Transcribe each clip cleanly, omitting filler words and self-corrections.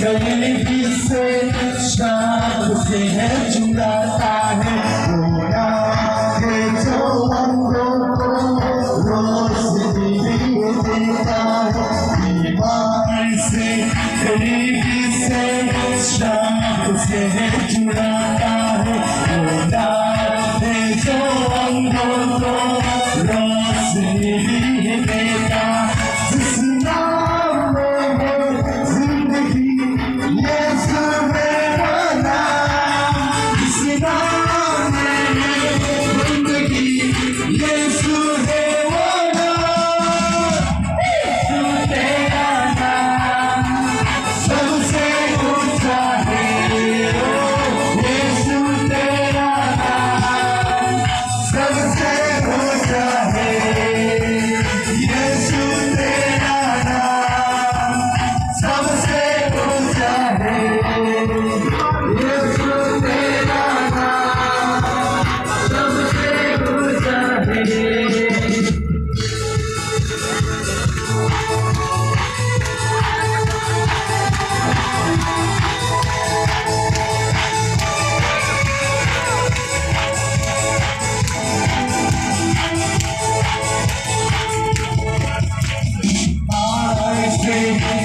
गरीबी से शान से है जुड़ाता है रोना है जो अंगों को रोशनी देता है बीमारी से गरीबी से शान से है जुड़ाता है रोना है जो अंगों को रोशनी देता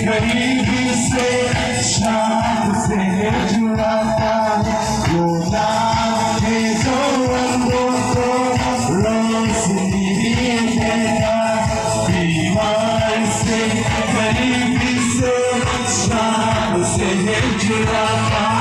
गरीबी से शान से जुड़ाता है वो नाम है जो अंगों को रोशनी देता बीमार से गरीबी से शान से जुड़ाता